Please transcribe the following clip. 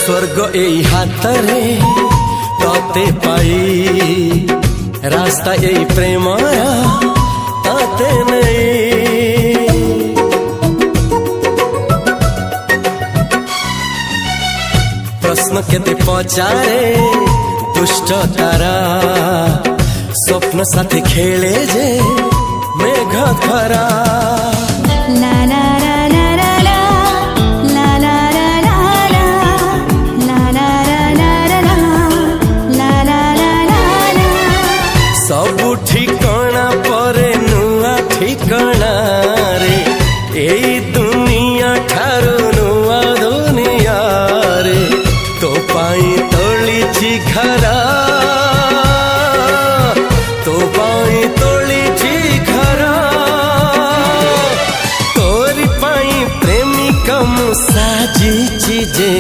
स्वर्ग एई हातरे तते पाई रास्ता एई प्रेमाया ताते नहीं। प्रश्न केते पचारे दुष्ट तारा स्वप्न साथी खेले जे मेघ खरा। सबु ठिकाना परे नुआ ठिकाना रे एई दुनिया ठारू नुआ दुनिया रे। तो पाई तोलिछि घरा तो पाई तोलिछि घरा तोरी पाई प्रेमिका मु साजिछि जे।